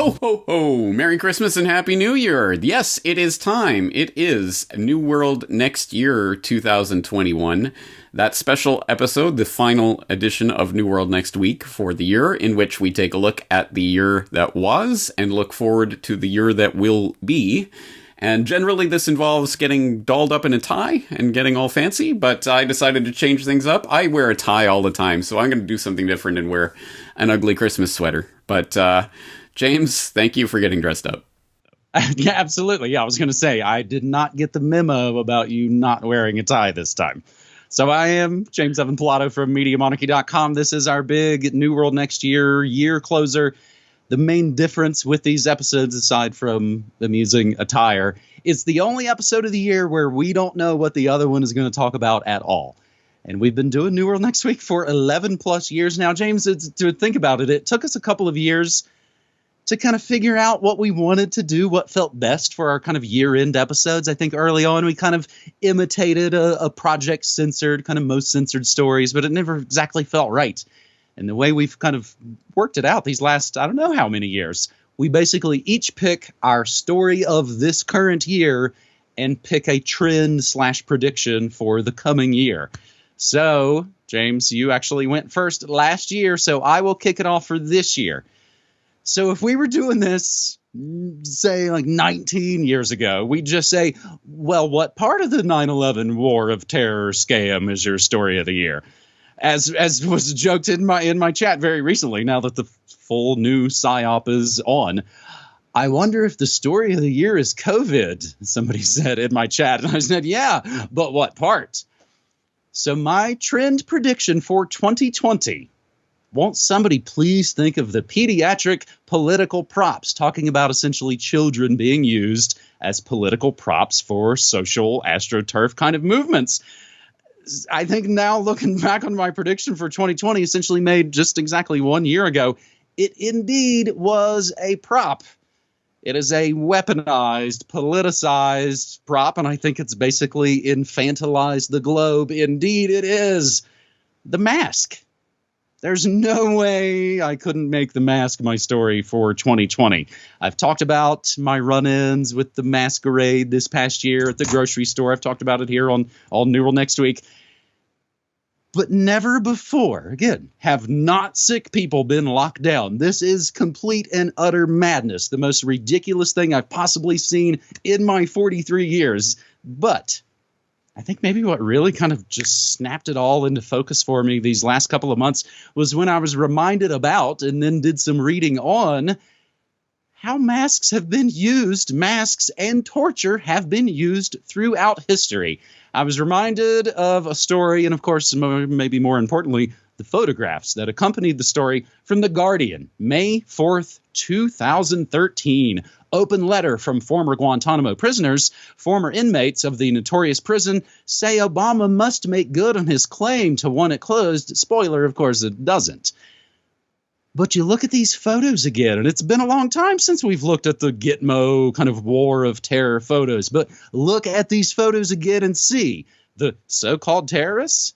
Ho, ho, ho! Merry Christmas and Happy New Year! Yes, it is time. It is New World Next Year 2021. That special episode, the final edition of New World Next Week for the year, in which we take a look at the year that was and look forward to the year that will be. And generally this involves getting dolled up in a tie and getting all fancy, but I decided to change things up. I wear a tie all the time, so I'm going to do something different and wear an ugly Christmas sweater. But, James, thank you for getting dressed up. Yeah, absolutely. Yeah, I was going to say, I did not get the memo about you not wearing a tie this time. So I am James Evan Pilato from MediaMonarchy.com. This is our big New World Next year closer. The main difference with these episodes, aside from them using attire, it's the only episode of the year where we don't know what the other one is going to talk about at all. And we've been doing New World Next Week for 11 plus years now. James, to think about it, it took us a couple of years to kind of figure out what we wanted to do, what felt best for our kind of year-end episodes. I think early on we kind of imitated a Project Censored, kind of most censored stories, but it never exactly felt right. And the way we've kind of worked it out these last, I don't know how many years, we basically each pick our story of this current year and pick a trend / prediction for the coming year. So, James, you actually went first last year, so I will kick it off for this year. So if we were doing this, say, like 19 years ago, we'd just say, well, what part of the 9/11 War of Terror scam is your story of the year? As was joked in my chat very recently, now that the full new PSYOP is on, I wonder if the story of the year is COVID, somebody said in my chat. And I said, yeah, but what part? So my trend prediction for 2020, won't somebody please think of the pediatric political props, talking about essentially children being used as political props for social astroturf kind of movements. I think now looking back on my prediction for 2020, essentially made just exactly 1 year ago, it indeed was a prop. It is a weaponized, politicized prop, and I think it's basically infantilized the globe. Indeed, it is the mask. There's no way I couldn't make the mask my story for 2020. I've talked about my run-ins with the Maskerade this past year at the grocery store. I've talked about it here on All New World Next Week. But never before, again, have not sick people been locked down. This is complete and utter madness. The most ridiculous thing I've possibly seen in my 43 years. But I think maybe what really kind of just snapped it all into focus for me these last couple of months was when I was reminded about and then did some reading on how masks have been used, masks and torture have been used throughout history. I was reminded of a story, and of course, maybe more importantly, the photographs that accompanied the story from The Guardian, May 4th, 2013. Open letter from former Guantánamo prisoners, former inmates of the notorious prison, say Obama must make good on his claim to want it closed. Spoiler, of course, it doesn't. But you look at these photos again, and it's been a long time since we've looked at the Gitmo kind of war of terror photos. But look at these photos again and see the so-called terrorists.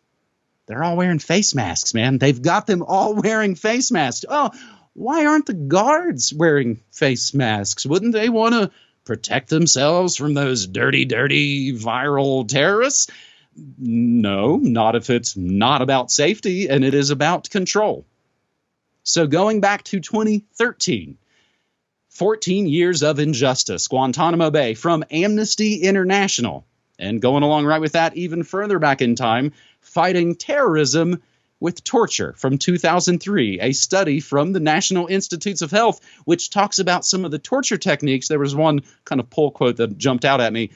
They're all wearing face masks, man. They've got them all wearing face masks. Oh, why aren't the guards wearing face masks? Wouldn't they want to protect themselves from those dirty, dirty viral terrorists? No, not if it's not about safety and it is about control. So going back to 2013, 14 years of injustice, Guantanamo Bay from Amnesty International. And going along right with that, even further back in time, fighting terrorism with torture from 2003, a study from the National Institutes of Health, which talks about some of the torture techniques. There was one kind of pull quote that jumped out at me.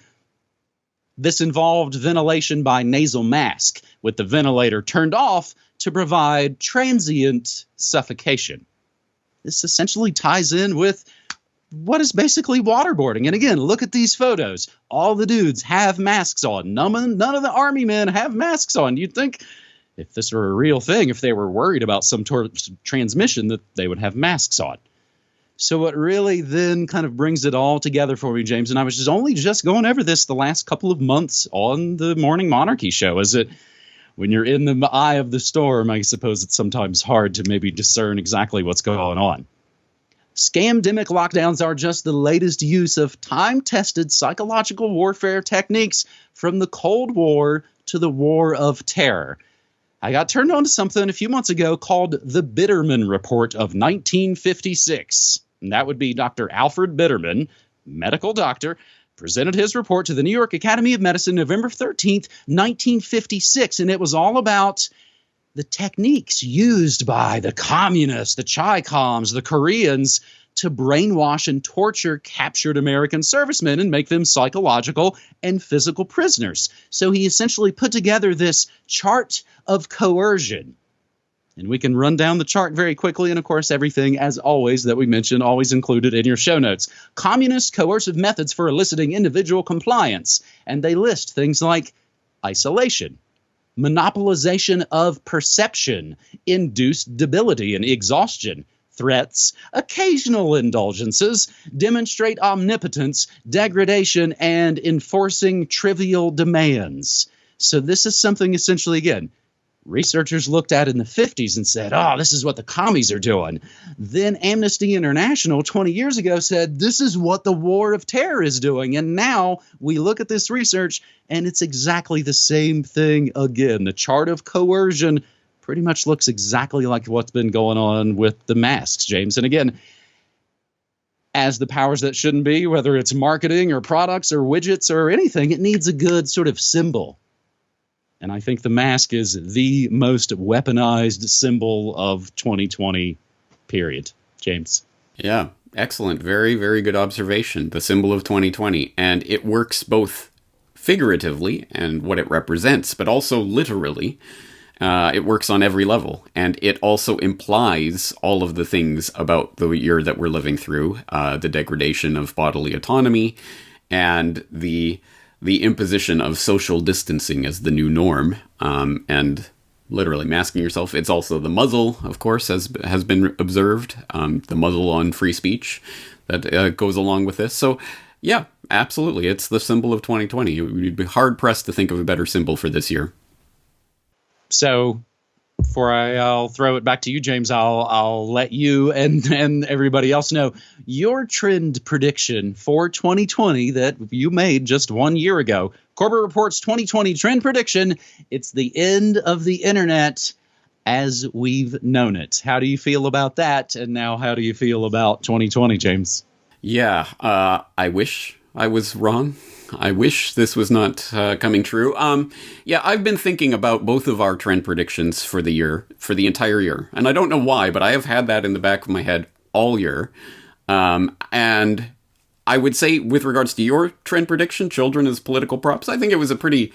This involved ventilation by nasal mask, with the ventilator turned off to provide transient suffocation. This essentially ties in with what is basically waterboarding. And again, look at these photos. All the dudes have masks on. None of the army men have masks on. You'd think if this were a real thing, if they were worried about some transmission, that they would have masks on. So what really then kind of brings it all together for me, James, and I was just going over this the last couple of months on the Morning Monarchy show, is that when you're in the eye of the storm, I suppose it's sometimes hard to maybe discern exactly what's going on. Scamdemic lockdowns are just the latest use of time-tested psychological warfare techniques from the Cold War to the War of Terror. I got turned on to something a few months ago called the Bitterman Report of 1956. And that would be Dr. Alfred Bitterman, medical doctor, presented his report to the New York Academy of Medicine November 13th, 1956. And it was all about the techniques used by the communists, the Chi-Coms, the Koreans to brainwash and torture captured American servicemen and make them psychological and physical prisoners. So he essentially put together this chart of coercion. And we can run down the chart very quickly. And of course, everything, as always, that we mentioned, always included in your show notes. Communist coercive methods for eliciting individual compliance. And they list things like isolation, monopolization of perception, induced debility and exhaustion, threats, occasional indulgences, demonstrate omnipotence, degradation, and enforcing trivial demands. So this is something essentially, again, researchers looked at in the 50s and said, oh, this is what the commies are doing. Then Amnesty International 20 years ago said, this is what the War of Terror is doing. And now we look at this research and it's exactly the same thing again. The chart of coercion pretty much looks exactly like what's been going on with the masks, James. And again, as the powers that shouldn't be, whether it's marketing or products or widgets or anything, it needs a good sort of symbol. And I think the mask is the most weaponized symbol of 2020, period. James. Yeah, excellent. Very, very good observation. The symbol of 2020. And it works both figuratively and what it represents, but also literally. It works on every level, and it also implies all of the things about the year that we're living through, the degradation of bodily autonomy, and the imposition of social distancing as the new norm, and literally masking yourself. It's also the muzzle, of course, has been observed, the muzzle on free speech that goes along with this. So, yeah, absolutely, it's the symbol of 2020. You'd be hard-pressed to think of a better symbol for this year. So before I'll throw it back to you, James, I'll let you and everybody else know your trend prediction for 2020 that you made just 1 year ago. Corbett reports 2020 trend prediction. It's the end of the internet as we've known it. How do you feel about that? And now how do you feel about 2020, James? Yeah, I wish I was wrong. I wish this was not coming true. Yeah, I've been thinking about both of our trend predictions for the year, for the entire year. And I don't know why, but I have had that in the back of my head all year. And I would say with regards to your trend prediction, children as political props, I think it was a pretty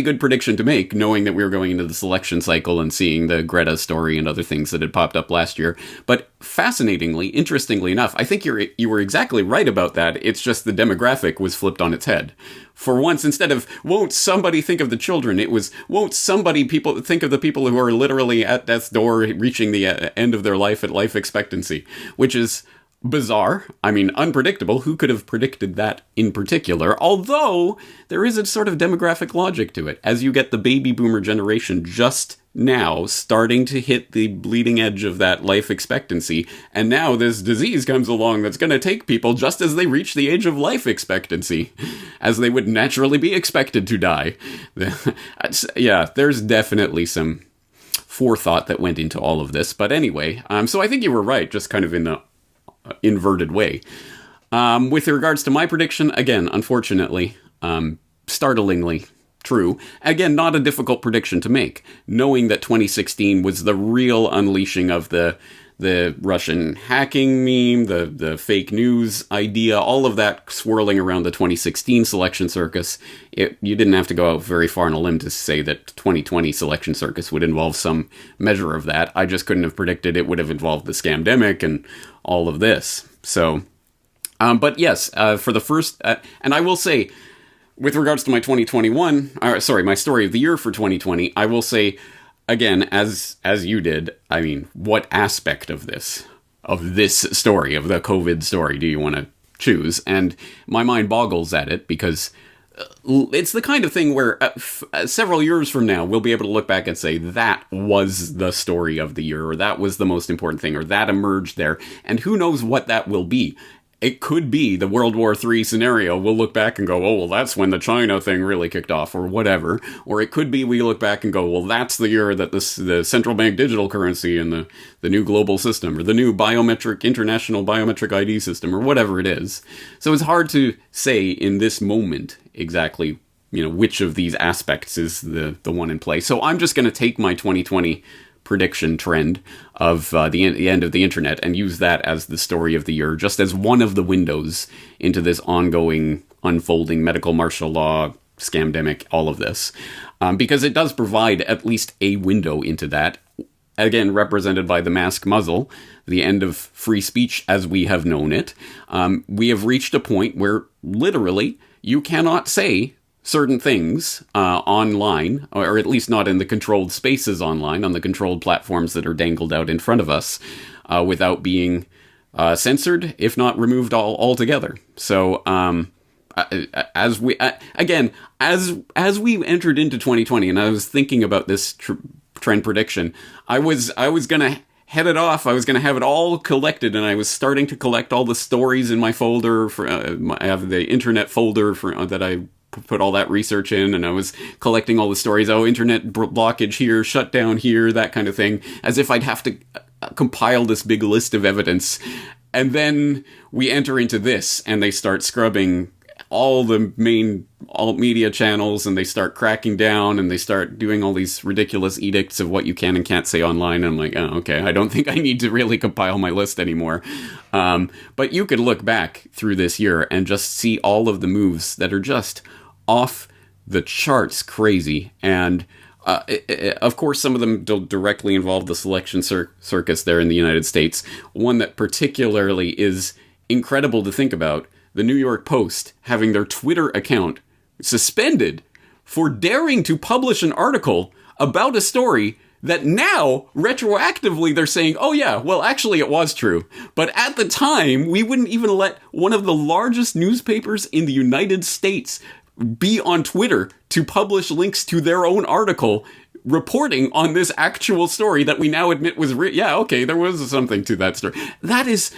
good prediction to make, knowing that we were going into the selection cycle and seeing the Greta story and other things that had popped up last year. But fascinatingly, interestingly enough, I think you were exactly right about that. It's just the demographic was flipped on its head. For once, instead of, won't somebody think of the children, it was, won't somebody think of the people who are literally at death's door, reaching the end of their life at life expectancy, which is bizarre. I mean, unpredictable. Who could have predicted that in particular? Although there is a sort of demographic logic to it. As you get the baby boomer generation just now starting to hit the bleeding edge of that life expectancy, and now this disease comes along that's going to take people just as they reach the age of life expectancy, as they would naturally be expected to die. Yeah, there's definitely some forethought that went into all of this. But anyway, so I think you were right, just kind of in the inverted way. With regards to my prediction, again, unfortunately, startlingly true. Again, not a difficult prediction to make, knowing that 2016 was the real unleashing of the Russian hacking meme, the fake news idea, all of that swirling around the 2016 selection circus. You didn't have to go out very far on a limb to say that 2020 selection circus would involve some measure of that. I just couldn't have predicted it would have involved the Scamdemic and all of this. So, but yes, for the first, and I will say, with regards to my my story of the year for 2020, I will say, again, as you did, I mean, what aspect of this story, of the COVID story, do you want to choose? And my mind boggles at it, because it's the kind of thing where several years from now, we'll be able to look back and say, that was the story of the year, or that was the most important thing, or that emerged there. And who knows what that will be. It could be the World War III scenario. We'll look back and go, oh, well, that's when the China thing really kicked off, or whatever. Or it could be we look back and go, well, that's the year that the central bank digital currency and the new global system, or the new international biometric ID system, or whatever it is. So it's hard to say in this moment exactly, which of these aspects is the one in play. So I'm just going to take my 2020 prediction trend of the end of the internet and use that as the story of the year, just as one of the windows into this ongoing, unfolding medical martial law, scamdemic, all of this. Because it does provide at least a window into that, again, represented by the mask muzzle, the end of free speech as we have known it. We have reached a point where, literally, you cannot say certain things online, or at least not in the controlled spaces online, on the controlled platforms that are dangled out in front of us, without being censored, if not removed altogether. So, as we entered into 2020, and I was thinking about this trend prediction, I was gonna head it off. I was going to have it all collected, and I was starting to collect all the stories in my folder. I have the internet folder that I put all that research in, and I was collecting all the stories. Oh, internet blockage here, shutdown here, that kind of thing, as if I'd have to compile this big list of evidence. And then we enter into this, and they start scrubbing all the main alt media channels, and they start cracking down, and they start doing all these ridiculous edicts of what you can and can't say online. And I'm like, oh, okay, I don't think I need to really compile my list anymore. But you could look back through this year and just see all of the moves that are just off the charts crazy. And of course, some of them don't directly involve the selection circus there in the United States. One that particularly is incredible to think about: the New York Post having their Twitter account suspended for daring to publish an article about a story that now, retroactively, they're saying, oh yeah, well, actually it was true. But at the time, we wouldn't even let one of the largest newspapers in the United States be on Twitter to publish links to their own article reporting on this actual story that we now admit was yeah, okay, there was something to that story. That is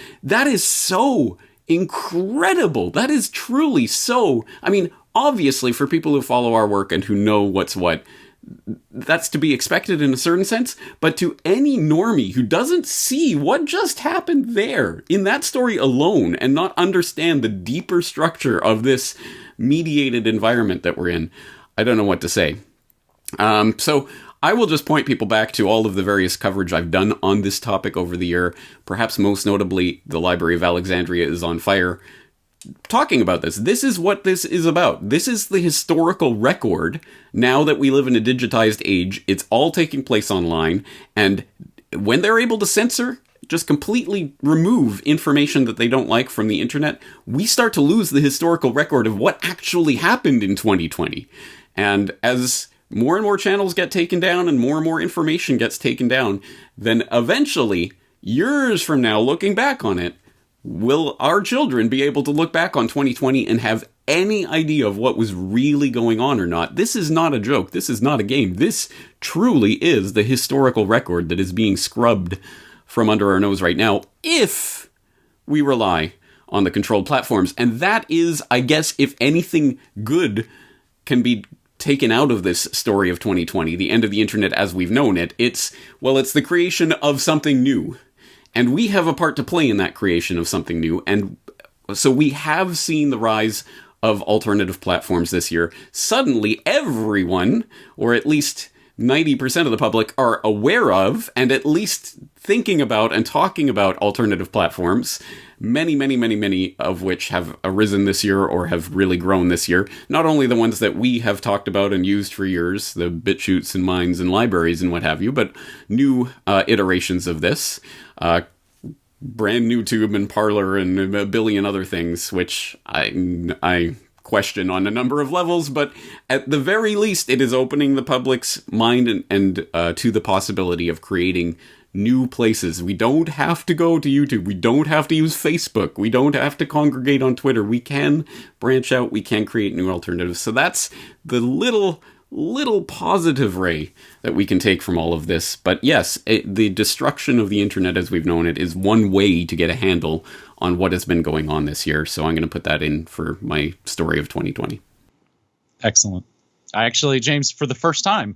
so incredible. That is truly so. I mean, obviously, for people who follow our work and who know what's what, that's to be expected in a certain sense. But to any normie who doesn't see what just happened there in that story alone and not understand the deeper structure of this mediated environment that we're in, I don't know what to say. So I will just point people back to all of the various coverage I've done on this topic over the year. Perhaps most notably, the Library of Alexandria is on fire, talking about this. This is what this is about. This is the historical record. Now that we live in a digitized age, it's all taking place online. And when they're able to censor, just completely remove information that they don't like from the internet, we start to lose the historical record of what actually happened in 2020. And as more and more channels get taken down and more information gets taken down, then eventually, years from now, looking back on it, will our children be able to look back on 2020 and have any idea of what was really going on or not? This is not a joke. This is not a game. This truly is the historical record that is being scrubbed from under our nose right now, if we rely on the controlled platforms. And that is, I guess, if anything good can be taken out of this story of 2020, the end of the internet as we've known it, it's the creation of something new. And we have a part to play in that creation of something new. And so we have seen the rise of alternative platforms this year. Suddenly, everyone, or at least 90% of the public, are aware of and at least thinking about and talking about alternative platforms, many of which have arisen this year or have really grown this year. Not only the ones that we have talked about and used for years, the BitChutes and Minds and libraries and what have you, but new iterations of this, brand new Tube and Parler and a billion other things, which I question on a number of levels, but at the very least, it is opening the public's mind and to the possibility of creating new places. We don't have to go to YouTube. We don't have to use Facebook. We don't have to congregate on Twitter. We can branch out. We can create new alternatives. So that's the little positive ray that we can take from all of this. But yes, the destruction of the internet as we've known it is one way to get a handle on what has been going on this year. So I'm going to put that in for my story of 2020. Excellent. I actually, James, for the first time,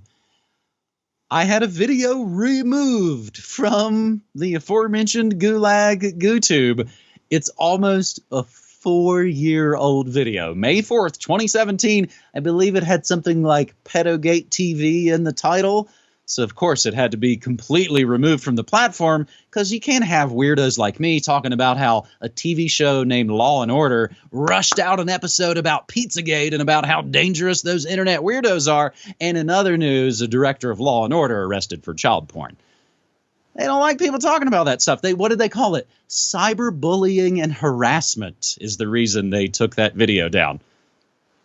I had a video removed from the aforementioned Gulag GooTube. It's almost a 4-year-old video. May 4th, 2017. I believe it had something like Pedogate TV in the title. So, of course, it had to be completely removed from the platform because you can't have weirdos like me talking about how a TV show named Law & Order rushed out an episode about Pizzagate and about how dangerous those internet weirdos are. And in other news, a director of Law & Order arrested for child porn. They don't like people talking about that stuff. What did they call it? Cyberbullying and harassment is the reason they took that video down.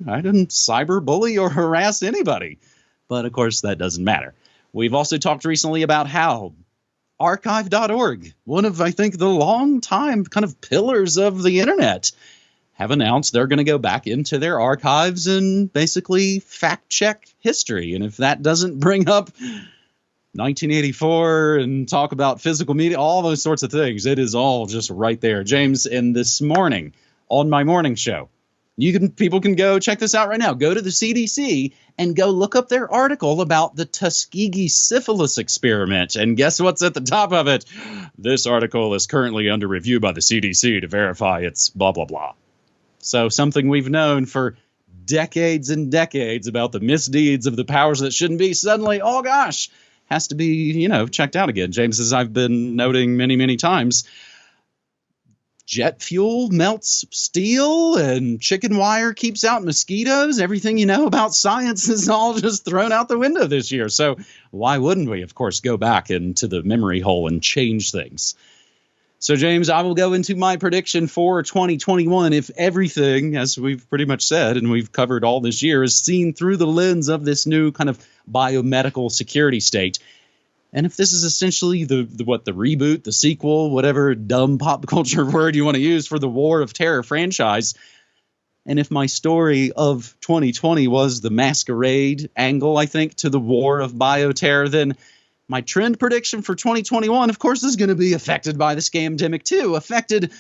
I didn't cyberbully or harass anybody. But, of course, that doesn't matter. We've also talked recently about how archive.org, one of, I think, the long-time kind of pillars of the internet, have announced they're going to go back into their archives and basically fact-check history. And if that doesn't bring up 1984 and talk about physical media, all those sorts of things, it is all just right there. James, and this morning on my morning show, people can go check this out right now. Go to the CDC and go look up their article about the Tuskegee syphilis experiment. And guess what's at the top of it? This article is currently under review by the CDC to verify it's blah, blah, blah. So something we've known for decades and decades about the misdeeds of the powers that shouldn't be suddenly, oh gosh, has to be, checked out again. James, as I've been noting many, many times, jet fuel melts steel and chicken wire keeps out mosquitoes. Everything you know about science is all just thrown out the window this year. So why wouldn't we, of course, go back into the memory hole and change things? So, James, I will go into my prediction for 2021 if everything, as we've pretty much said and we've covered all this year, is seen through the lens of this new kind of biomedical security state. And if this is essentially the reboot, the sequel, whatever dumb pop culture word you want to use for the War of Terror franchise, and if my story of 2020 was the Maskerade angle, I think, to the War of Bioterror, then my trend prediction for 2021, of course, is going to be affected by the Scamdemic too. Affected,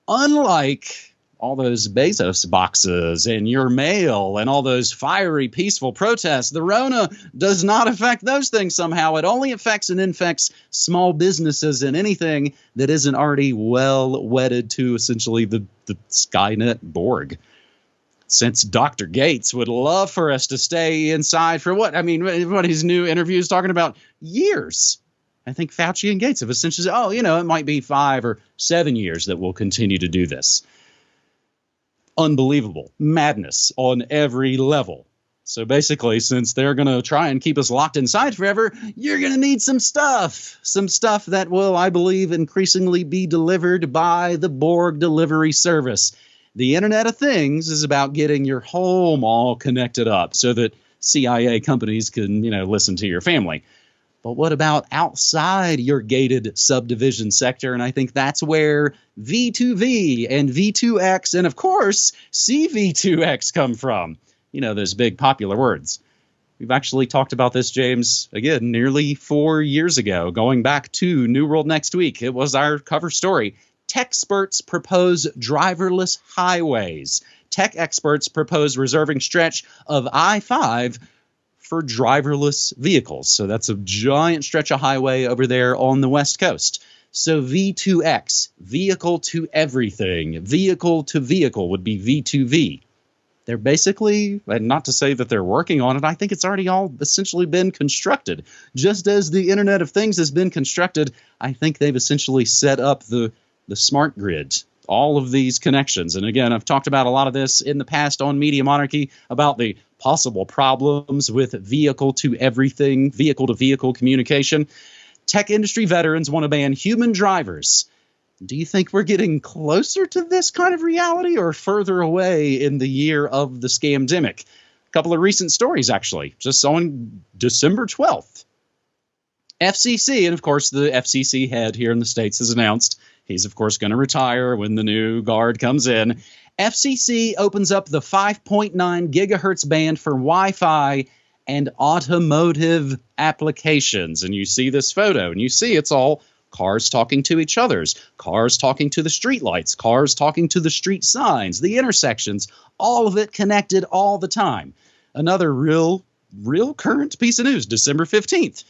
unlike all those Bezos boxes and your mail and all those fiery, peaceful protests. The Rona does not affect those things somehow. It only affects and infects small businesses and anything that isn't already well wedded to essentially the Skynet Borg. Since Dr. Gates would love for us to stay inside for what his new interview is talking about, years. I think Fauci and Gates have essentially said, it might be 5 or 7 years that we'll continue to do this. Unbelievable madness on every level. So basically, since they're going to try and keep us locked inside forever, you're going to need some stuff that will, I believe, increasingly be delivered by the Borg delivery service. The Internet of Things is about getting your home all connected up so that CIA companies can, listen to your family. But what about outside your gated subdivision sector? And I think that's where V2V and V2X and, of course, CV2X come from. Those big popular words. We've actually talked about this, James, again, nearly 4 years ago, going back to New World Next Week. It was our cover story. Techsperts propose driverless highways. Tech experts propose reserving stretch of I-5 for driverless vehicles. So that's a giant stretch of highway over there on the West Coast. So V2X, vehicle to everything, vehicle to vehicle would be V2V. They're basically, and not to say that they're working on it, I think it's already all essentially been constructed. Just as the Internet of Things has been constructed, I think they've essentially set up the smart grid, all of these connections. And again, I've talked about a lot of this in the past on Media Monarchy about the possible problems with vehicle-to-everything, vehicle-to-vehicle communication. Tech industry veterans want to ban human drivers. Do you think we're getting closer to this kind of reality or further away in the year of the Scamdemic? A couple of recent stories, actually, just on December 12th. FCC, and of course the FCC head here in the States has announced he's of course going to retire when the new guard comes in. FCC opens up the 5.9 gigahertz band for Wi-Fi and automotive applications. And you see this photo, and you see it's all cars talking to each other's, cars talking to the street lights, cars talking to the street signs, the intersections, all of it connected all the time. Another real current piece of news, December 15th,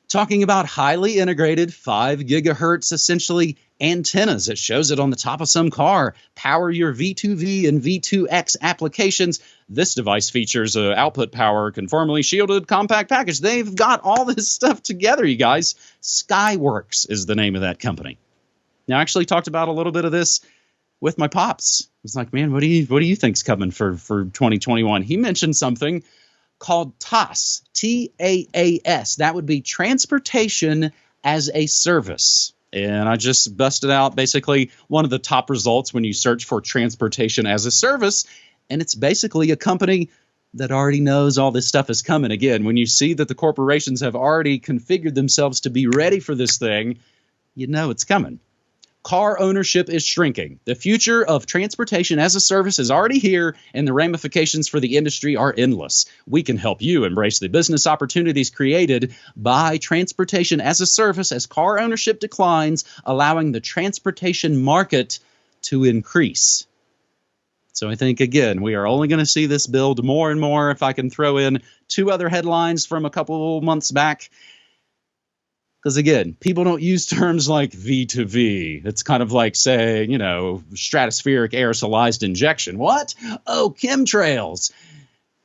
talking about highly integrated 5 gigahertz, essentially antennas. It shows it on the top of some car. Power your V2V and V2X applications. This device features a output power conformally shielded compact package. They've got all this stuff together, you guys. Skyworks is the name of that company. Now, I actually talked about a little bit of this with my pops. I was like, man, what do you think's coming for 2021? He mentioned something called TAS, TAAS. That would be Transportation as a Service. And I just busted out basically one of the top results when you search for Transportation as a Service. And it's basically a company that already knows all this stuff is coming. Again, when you see that the corporations have already configured themselves to be ready for this thing, you know it's coming. Car ownership is shrinking. The future of transportation as a service is already here, and the ramifications for the industry are endless. We can help you embrace the business opportunities created by transportation as a service as car ownership declines, allowing the transportation market to increase. So I think, again, we are only going to see this build more and more. If I can throw in 2 other headlines from a couple months back. Because, again, people don't use terms like V2V. It's kind of like saying, stratospheric aerosolized injection. What? Oh, chemtrails.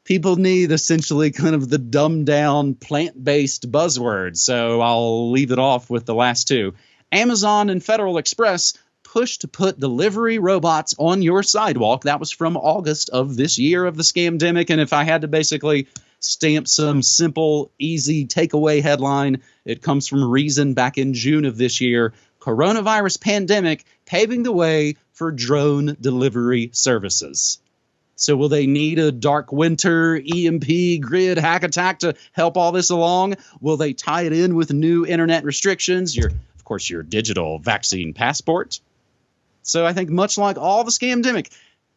People need essentially kind of the dumbed-down plant-based buzzword. So I'll leave it off with the last 2. Amazon and Federal Express push to put delivery robots on your sidewalk. That was from August of this year of the Scamdemic. And if I had to basically stamp some simple, easy takeaway headline, it comes from Reason back in June of this year. Coronavirus pandemic paving the way for drone delivery services. So will they need a dark winter EMP grid hack attack to help all this along? Will they tie it in with new internet restrictions? Of course, your digital vaccine passport. So I think much like all the Scamdemic,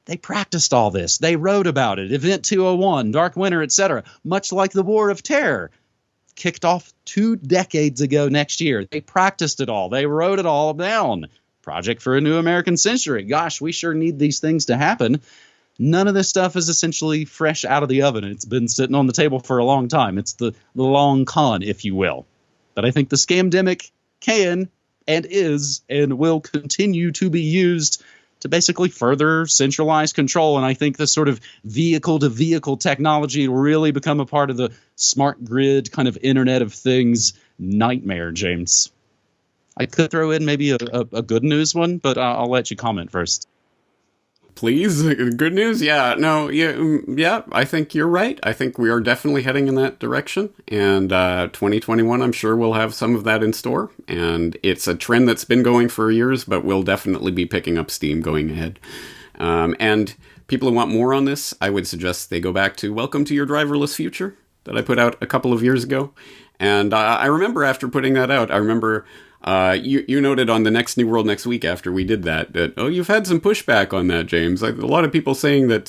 they practiced all this. They wrote about it. Event 201, Dark Winter, etc. Much like the War of Terror, kicked off 2 decades ago next year. They practiced it all. They wrote it all down. Project for a New American Century. Gosh, we sure need these things to happen. None of this stuff is essentially fresh out of the oven. It's been sitting on the table for a long time. It's the long con, if you will. But I think the Scamdemic can and is and will continue to be used to basically further centralize control. And I think this sort of vehicle-to-vehicle technology will really become a part of the smart grid kind of Internet of Things nightmare, James. I could throw in maybe a good news one, but I'll let you comment first. Please, good news? Yeah, no, yeah, I think you're right. I think we are definitely heading in that direction. And 2021, I'm sure we'll have some of that in store. And it's a trend that's been going for years, but will definitely be picking up steam going ahead. And people who want more on this, I would suggest they go back to Welcome to Your Driverless Future that I put out a couple of years ago. And I remember after putting that out, you noted on the Next New World Next Week after we did that, you've had some pushback on that, James. Like, a lot of people saying that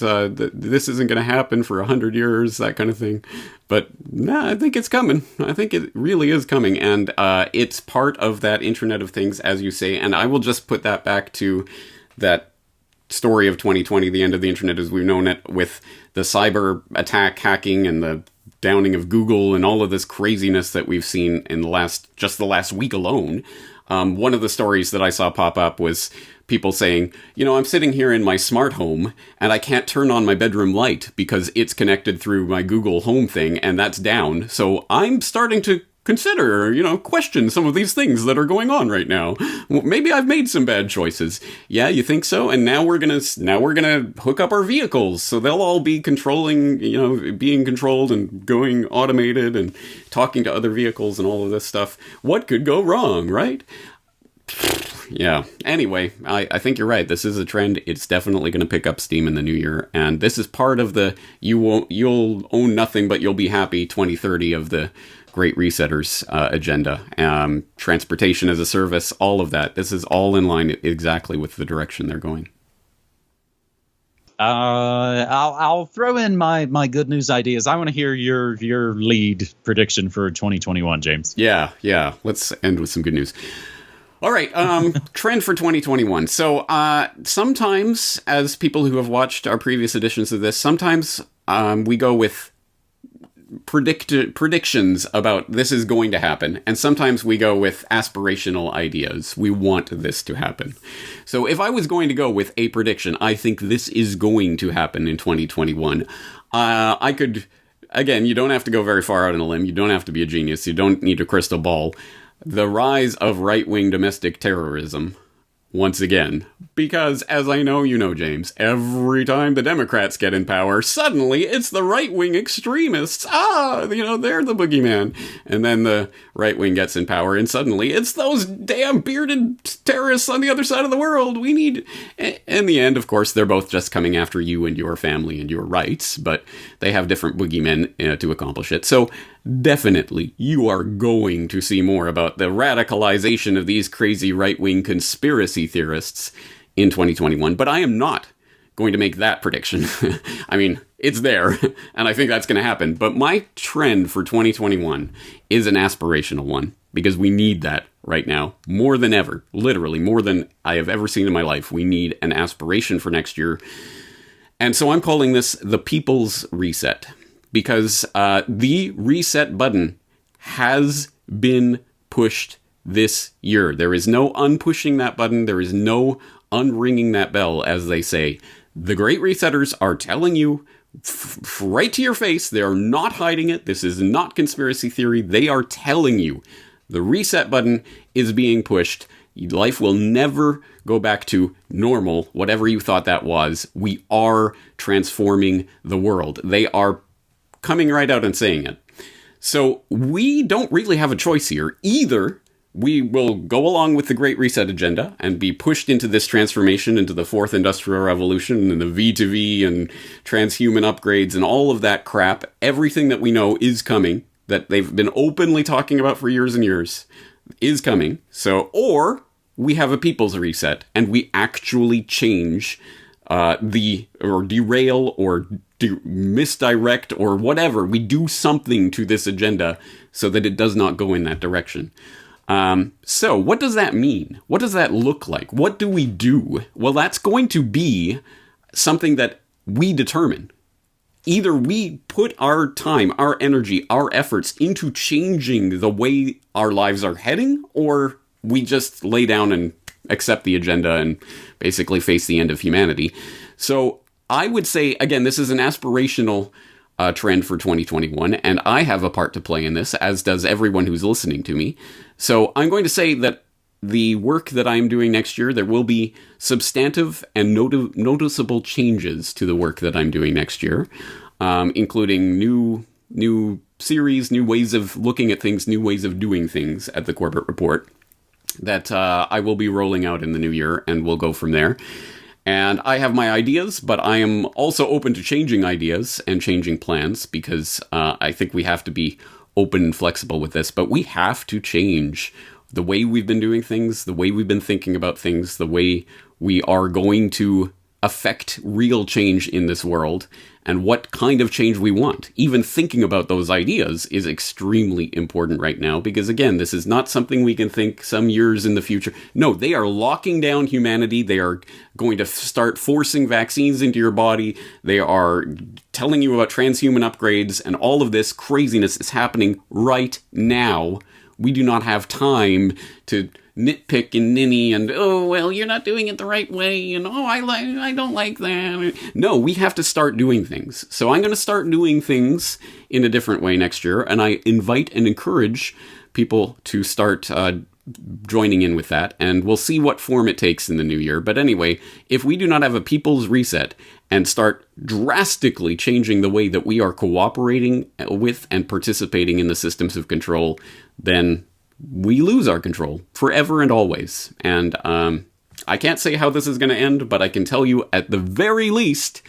this isn't going to happen for 100 years, that kind of thing. But I think it's coming. I think it really is coming. And it's part of that Internet of Things, as you say. And I will just put that back to that story of 2020, the end of the Internet as we've known it, with the cyber attack, hacking, and the downing of Google and all of this craziness that we've seen in the last week alone. One of the stories that I saw pop up was people saying, I'm sitting here in my smart home and I can't turn on my bedroom light because it's connected through my Google Home thing and that's down. So I'm starting to consider, question some of these things that are going on right now. Well, maybe I've made some bad choices. Yeah, you think so? And now we're gonna hook up our vehicles, so they'll all be controlling, being controlled and going automated and talking to other vehicles and all of this stuff. What could go wrong, right? Yeah. Anyway, I think you're right. This is a trend. It's definitely going to pick up steam in the new year. And this is part of the you'll own nothing but you'll be happy 2030 of the Great Resetters agenda. Transportation as a service, all of that. This is all in line exactly with the direction they're going. I'll throw in my good news ideas. I want to hear your lead prediction for 2021, James. Yeah. Let's end with some good news. All right, trend for 2021. So sometimes, as people who have watched our previous editions of this, sometimes we go with predictions about this is going to happen, and sometimes we go with aspirational ideas. We want this to happen. So if I was going to go with a prediction, I think this is going to happen in 2021. I could, again, you don't have to go very far out on a limb. You don't have to be a genius. You don't need a crystal ball. The rise of right-wing domestic terrorism. Once again, because, as I know you know, James, every time the Democrats get in power, suddenly it's the right-wing extremists. They're the boogeyman. And then the right wing gets in power, and suddenly it's those damn bearded terrorists on the other side of the world. We need... In the end, of course, they're both just coming after you and your family and your rights, but they have different boogeymen to accomplish it. So, definitely, you are going to see more about the radicalization of these crazy right-wing conspiracy theorists in 2021. But I am not going to make that prediction. I mean, it's there, and I think that's going to happen. But my trend for 2021 is an aspirational one, because we need that right now more than ever. Literally, more than I have ever seen in my life. We need an aspiration for next year. And so I'm calling this the People's Reset. Because the reset button has been pushed this year. There is no unpushing that button. There is no unringing that bell, as they say. The Great Resetters are telling you right to your face. They are not hiding it. This is not conspiracy theory. They are telling you the reset button is being pushed. Life will never go back to normal, whatever you thought that was. We are transforming the world. They are coming right out and saying it. So we don't really have a choice here. Either we will go along with the Great Reset agenda and be pushed into this transformation, into the Fourth Industrial Revolution and the V2V and transhuman upgrades and all of that crap. Everything that we know is coming, that they've been openly talking about for years and years, is coming. So, or we have a People's Reset and we actually change or derail or misdirect or whatever. We do something to this agenda so that it does not go in that direction. So what does that mean? What does that look like? What do we do? Well, that's going to be something that we determine. Either we put our time, our energy, our efforts into changing the way our lives are heading, or we just lay down and accept the agenda and basically face the end of humanity. So I would say, again, this is an aspirational trend for 2021, and I have a part to play in this, as does everyone who's listening to me. So I'm going to say that the work that I'm doing next year, there will be substantive and noticeable changes to the work that I'm doing next year, including new series, new ways of looking at things, new ways of doing things at the Corbett Report that I will be rolling out in the new year, and we'll go from there. And I have my ideas, but I am also open to changing ideas and changing plans, because I think we have to be open and flexible with this. But we have to change the way we've been doing things, the way we've been thinking about things, the way we are going to affect real change in this world, and what kind of change we want. Even thinking about those ideas is extremely important right now, because again, this is not something we can think some years in the future. No, they are locking down humanity. They are going to start forcing vaccines into your body. They are telling you about transhuman upgrades, and all of this craziness is happening right now. We do not have time to nitpick and ninny and, oh, well, you're not doing it the right way, and, oh, I don't like that. No, we have to start doing things. So I'm going to start doing things in a different way next year, and I invite and encourage people to start joining in with that, and we'll see what form it takes in the new year. But anyway, if we do not have a People's Reset and start drastically changing the way that we are cooperating with and participating in the systems of control, then we lose our control forever and always. And I can't say how this is going to end, but I can tell you at the very least,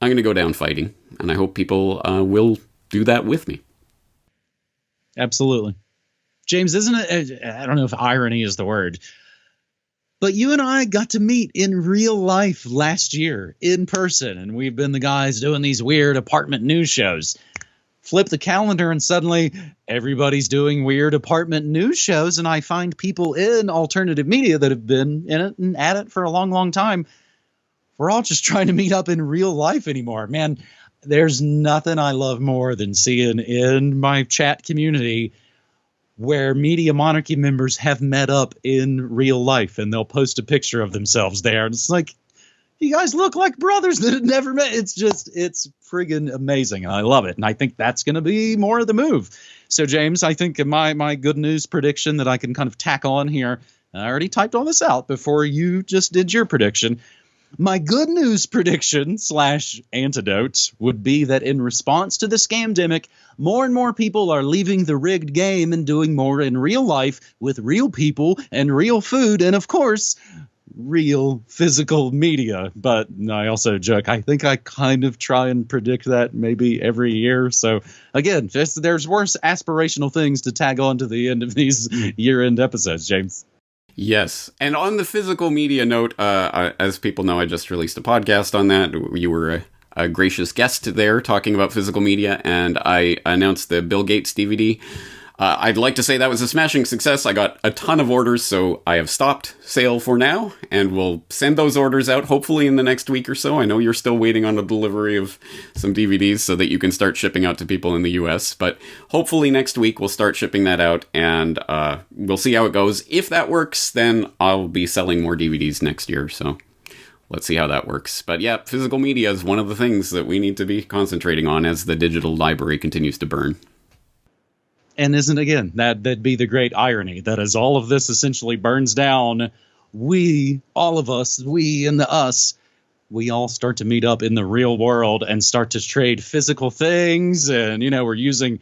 I'm going to go down fighting. And I hope people will do that with me. Absolutely. James, isn't it? I don't know if irony is the word, but you and I got to meet in real life last year in person, and we've been the guys doing these weird apartment news shows. Flip the calendar and suddenly everybody's doing weird apartment news shows, and I find people in alternative media that have been in it and at it for a long, long time. We're all just trying to meet up in real life anymore. Man, there's nothing I love more than seeing in my chat community where Media Monarchy members have met up in real life, and they'll post a picture of themselves there. And it's like, you guys look like brothers that had never met. It's friggin' amazing, and I love it. And I think that's going to be more of the move. So, James, I think my good news prediction that I can kind of tack on here, I already typed all this out before you just did your prediction. My good news prediction / antidote would be that in response to the scamdemic, more and more people are leaving the rigged game and doing more in real life with real people and real food and, of course, real physical media. But I also joke, I think I kind of try and predict that maybe every year. So again, there's worse aspirational things to tag on to the end of these year-end episodes, James. Yes. And on the physical media note, as people know, I just released a podcast on that. You were a gracious guest there talking about physical media, and I announced the Bill Gates DVD. I'd like to say that was a smashing success. I got a ton of orders, so I have stopped sale for now, and we'll send those orders out hopefully in the next week or so. I know you're still waiting on the delivery of some DVDs so that you can start shipping out to people in the US, but hopefully next week we'll start shipping that out, and we'll see how it goes. If that works, then I'll be selling more DVDs next year, so let's see how that works. But yeah, physical media is one of the things that we need to be concentrating on as the digital library continues to burn. And isn't, again, that'd be the great irony, that as all of this essentially burns down, we, all of us, we and the us, we all start to meet up in the real world and start to trade physical things. And, we're using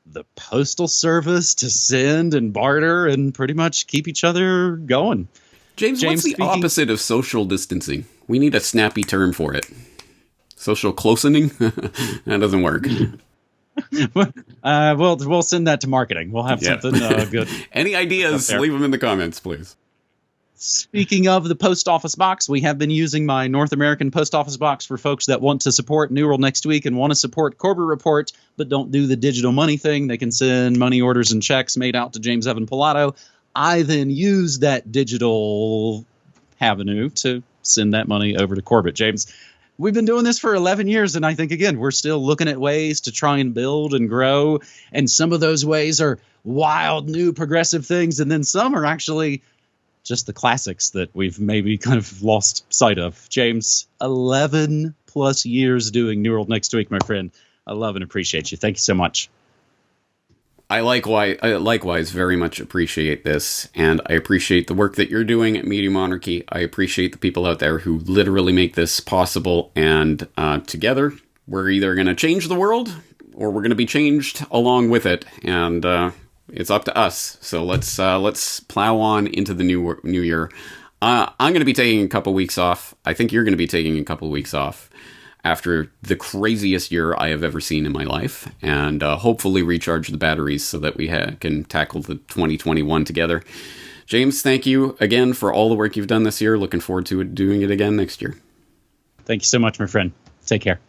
the postal service to send and barter and pretty much keep each other going. James, what's the opposite of social distancing? We need a snappy term for it. Social closening? That doesn't work. We'll send that to marketing. We'll have something good. Any ideas, leave them in the comments, please. Speaking of the post office box, we have been using my North American post office box for folks that want to support New World Next Week and want to support Corbett Report, but don't do the digital money thing. They can send money orders and checks made out to James Evan Pilato. I then use that digital avenue to send that money over to Corbett. James, we've been doing this for 11 years, and I think, again, we're still looking at ways to try and build and grow, and some of those ways are wild, new, progressive things, and then some are actually just the classics that we've maybe kind of lost sight of. James, 11 plus years doing New World Next Week, my friend. I love and appreciate you. Thank you so much. I likewise very much appreciate this, and I appreciate the work that you're doing at Media Monarchy. I appreciate the people out there who literally make this possible, and together, we're either going to change the world, or we're going to be changed along with it, and it's up to us. So let's plow on into the new year. I'm going to be taking a couple weeks off. I think you're going to be taking a couple weeks off after the craziest year I have ever seen in my life, and hopefully recharge the batteries so that we can tackle the 2021 together. James, thank you again for all the work you've done this year. Looking forward to doing it again next year. Thank you so much, my friend. Take care.